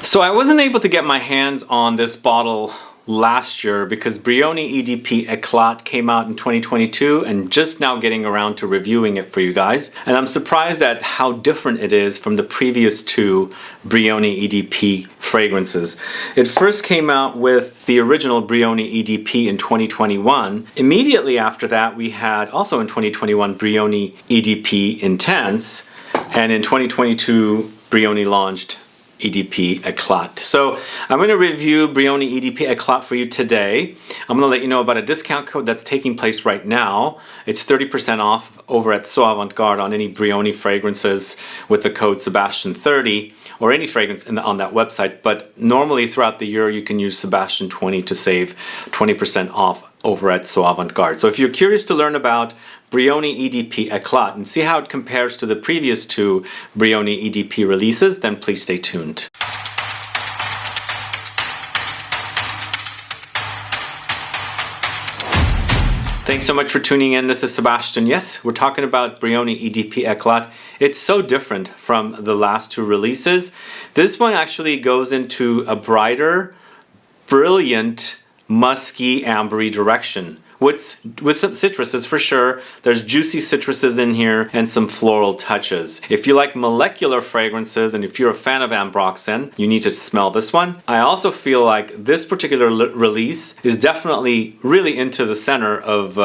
So I wasn't able to get my hands on this bottle last year because Brioni EDP Eclat came out in 2022 and just now getting around to reviewing it for you guys. And I'm surprised at how different it is from the previous two Brioni EDP fragrances. It first came out with the original Brioni EDP in 2021. Immediately after that we had also in 2021 Brioni EDP Intense, and in 2022 Brioni launched EDP Eclat. So I'm going to review Brioni EDP Eclat for you today. I'm going to let you know about a discount code that's taking place right now. It's 30% off over at So Avant Garde on any Brioni fragrances with the code Sebastian30 or any fragrance on that website. But normally throughout the year you can use Sebastian20 to save 20% off over at So Avant Garde. So if you're curious to learn about Brioni EDP Eclat and see how it compares to the previous two Brioni EDP releases, then please stay tuned. Thanks so much for tuning in. This is Sebastian. Yes, we're talking about Brioni EDP Eclat. It's so different from the last two releases. This one actually goes into a brighter, brilliant, musky, ambery direction. With some citruses for sure. There's juicy citruses in here and some floral touches. If you like molecular fragrances and if you're a fan of Ambroxan, you need to smell this one. I also feel like this particular release is definitely really into the center of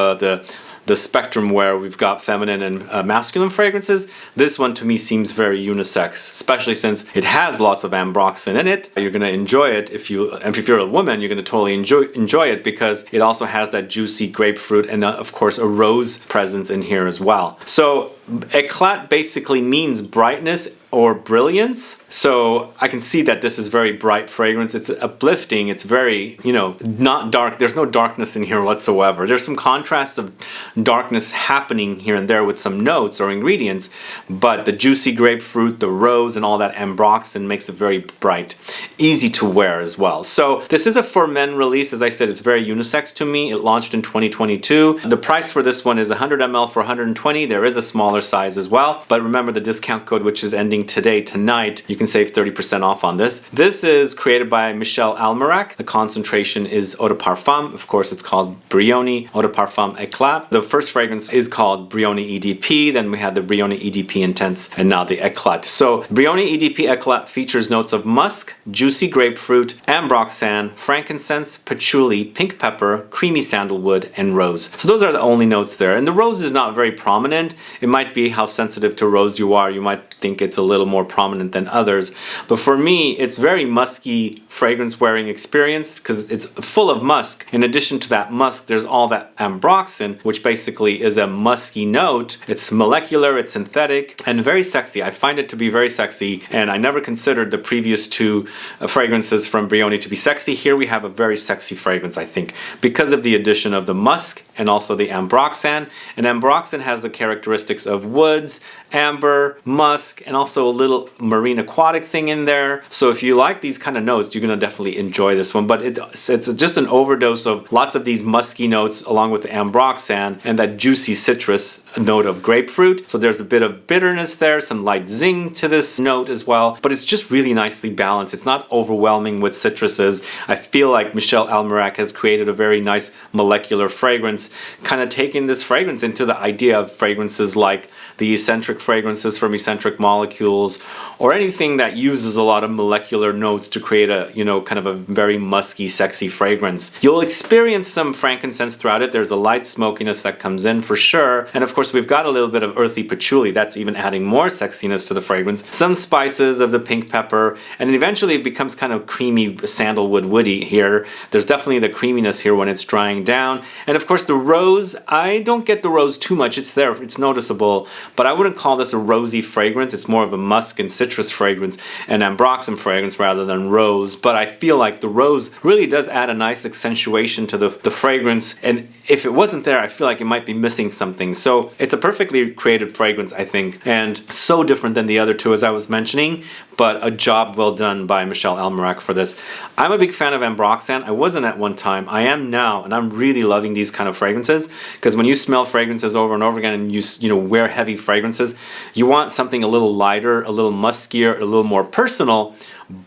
the spectrum where we've got feminine and masculine fragrances. This one to me seems very unisex, especially since it has lots of Ambroxan in it. You're going to enjoy it if you're a woman, you're going to totally enjoy it because it also has that juicy grapefruit and of course a rose presence in here as well. So Eclat basically means brightness or brilliance. So I can see that this is very bright fragrance. It's uplifting. It's very, not dark. There's no darkness in here whatsoever. There's some contrasts of darkness happening here and there with some notes or ingredients, but the juicy grapefruit, the rose, and all that Ambroxan makes it very bright. Easy to wear as well. So this is a for men release. As I said, it's very unisex to me. It launched in 2022. The price for this one is 100 ml for 120. There is a smaller size as well, but remember the discount code, which is ending tonight, you can save 30% off on this. This is created by Michel Almairac. The concentration is Eau de Parfum. Of course, it's called Brioni Eau de Parfum Eclat. The first fragrance is called Brioni EDP. Then we had the Brioni EDP Intense, and now the Eclat. So Brioni EDP Eclat features notes of musk, juicy grapefruit, Ambroxan, frankincense, patchouli, pink pepper, creamy sandalwood, and rose. So those are the only notes there. And the rose is not very prominent. It might be how sensitive to rose you are. You might think it's a little more prominent than others, but for me it's very musky fragrance wearing experience because it's full of musk. In addition to that musk, there's all that Ambroxan, which basically is a musky note. It's molecular, it's synthetic, and very sexy. I find it to be very sexy, and I never considered the previous two fragrances from Brioni to be sexy. Here we have a very sexy fragrance, I think, because of the addition of the musk and also the Ambroxan. And Ambroxan has the characteristics of woods, amber, musk, and also a little marine aquatic thing in there. So if you like these kind of notes, you're going to definitely enjoy this one. But it's just an overdose of lots of these musky notes along with the Ambroxan and that juicy citrus note of grapefruit. So there's a bit of bitterness there, some light zing to this note as well. But it's just really nicely balanced. It's not overwhelming with citruses. I feel like Michel Almairac has created a very nice molecular fragrance, kind of taking this fragrance into the idea of fragrances like the eccentric fragrances from Eccentric Molecules, or anything that uses a lot of molecular notes to create a, kind of a very musky, sexy fragrance. You'll experience some frankincense throughout it. There's a light smokiness that comes in for sure. And of course, we've got a little bit of earthy patchouli. That's even adding more sexiness to the fragrance. Some spices of the pink pepper, and eventually it becomes kind of creamy sandalwood woody here. There's definitely the creaminess here when it's drying down. And of course, the rose, I don't get the rose too much. It's there, it's noticeable, but I wouldn't call this a rosy fragrance. It's more of a musk and citrus fragrance and Ambroxan fragrance rather than rose. But I feel like the rose really does add a nice accentuation to the fragrance, and if it wasn't there, I feel like it might be missing something. So it's a perfectly created fragrance, I think, and so different than the other two as I was mentioning, but a job well done by Michel Almairac for this. I'm a big fan of Ambroxan. I wasn't at one time. I am now, and I'm really loving these kind of fragrances, because when you smell fragrances over and over again and you wear heavy fragrances, you want something a little lighter, a little muskier, a little more personal,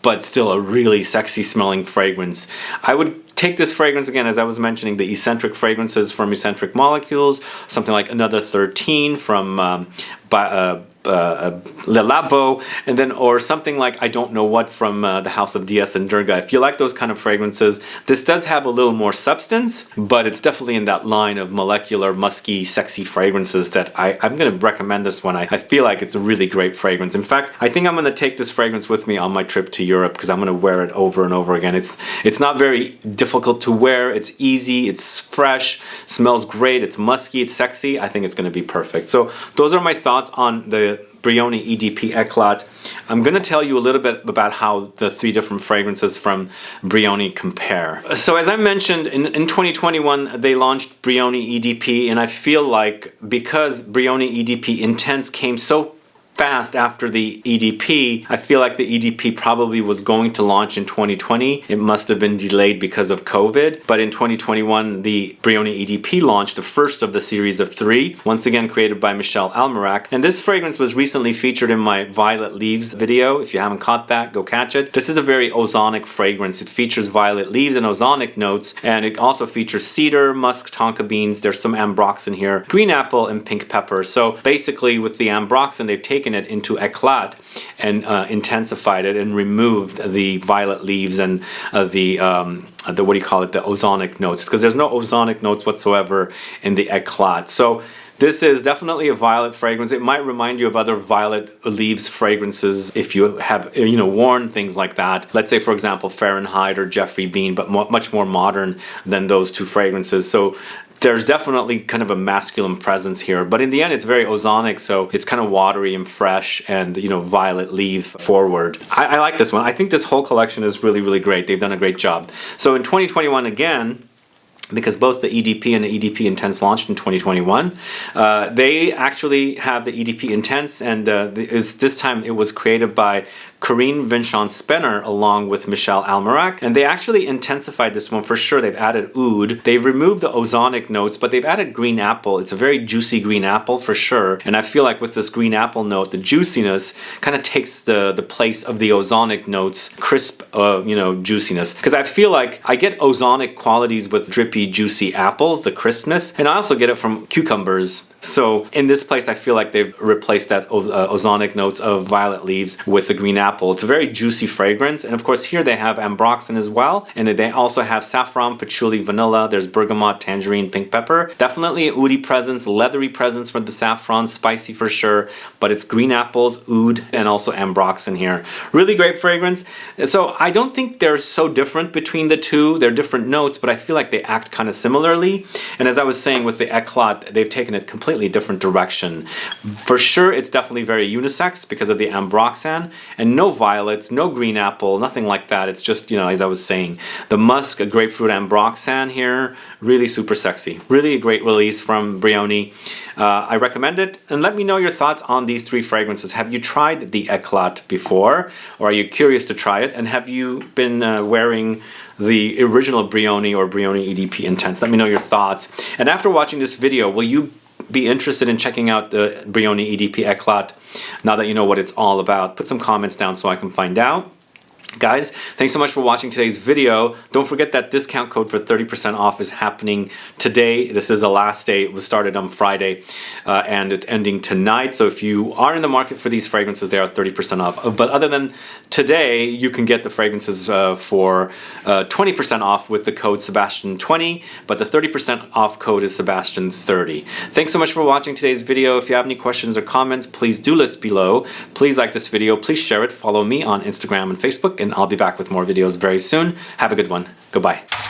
but still a really sexy smelling fragrance. I would take this fragrance again, as I was mentioning, the eccentric fragrances from Eccentric Molecules, something like Another 13 from Le Labo, and then or something like I Don't Know What from the House of Diaz and Durga. If you like those kind of fragrances, this does have a little more substance, but it's definitely in that line of molecular, musky, sexy fragrances that I'm going to recommend this one. I feel like it's a really great fragrance. In fact, I think I'm going to take this fragrance with me on my trip to Europe because I'm going to wear it over and over again. It's not very difficult to wear. It's easy. It's fresh. Smells great. It's musky. It's sexy. I think it's going to be perfect. So those are my thoughts on the Brioni EDP Eclat. I'm going to tell you a little bit about how the three different fragrances from Brioni compare. So as I mentioned, in 2021 they launched Brioni EDP, and I feel like because Brioni EDP Intense came so fast after the EDP, I feel like the EDP probably was going to launch in 2020. It must have been delayed because of COVID, but in 2021 the Brioni EDP launched, the first of the series of 3, once again created by Michel Almairac. And this fragrance was recently featured in my Violet Leaves video. If you haven't caught that, go catch it. This is a very ozonic fragrance. It features violet leaves and ozonic notes, and it also features cedar, musk, tonka beans. There's some ambroxan here, green apple, and pink pepper. So basically with the ambroxan, they've taken it into Eclat and intensified it and removed the violet leaves and the what do you call it, the ozonic notes, because there's no ozonic notes whatsoever in the Eclat. So this is definitely a violet fragrance. It might remind you of other violet leaves fragrances if you have, worn things like that. Let's say, for example, Fahrenheit or Jeffrey Bean, but much more modern than those two fragrances. So there's definitely kind of a masculine presence here, but in the end it's very ozonic, so it's kind of watery and fresh and violet leaf forward. I like this one. I think this whole collection is really, really great. They've done a great job. So in 2021 again, because both the EDP and the EDP Intense launched in 2021. They actually have the EDP Intense, and this time it was created by Karine, Vinchon, Spehner, along with Michel Almairac, and they actually intensified this one for sure. They've added oud, they've removed the ozonic notes, but they've added green apple. It's a very juicy green apple for sure, and I feel like with this green apple note, the juiciness kind of takes the place of the ozonic notes, crisp, juiciness. Because I feel like I get ozonic qualities with drippy, juicy apples, the crispness, and I also get it from cucumbers. So in this place, I feel like they've replaced that ozonic notes of violet leaves with the green apple. It's a very juicy fragrance, and of course here they have ambroxan as well, and they also have saffron, patchouli, vanilla. There's bergamot, tangerine, pink pepper. Definitely a oudy presence, leathery presence from the saffron, spicy for sure, but it's green apples, oud, and also ambroxan here. Really great fragrance. So I don't think they're so different between the two. They're different notes, but I feel like they act kind of similarly. And as I was saying with the Eclat, they've taken it completely different direction. For sure, it's definitely very unisex because of the ambroxan, and no violets, no green apple, nothing like that. It's just, as I was saying, the musk, a grapefruit ambroxan here, really super sexy. Really a great release from Brioni. I recommend it, and let me know your thoughts on these three fragrances. Have you tried the Eclat before, or are you curious to try it? And have you been wearing the original Brioni or Brioni EDP Intense? Let me know your thoughts. And after watching this video, will you be interested in checking out the Brioni EDP Eclat now that you know what it's all about? Put some comments down so I can find out. Guys, thanks so much for watching today's video. Don't forget that discount code for 30% off is happening today. This is the last day. It was started on Friday and it's ending tonight. So if you are in the market for these fragrances, they are 30% off. But other than today, you can get the fragrances for 20% off with the code Sebastian20, but the 30% off code is Sebastian30. Thanks so much for watching today's video. If you have any questions or comments, please do list below. Please like this video. Please share it. Follow me on Instagram and Facebook, and I'll be back with more videos very soon. Have a good one. Goodbye.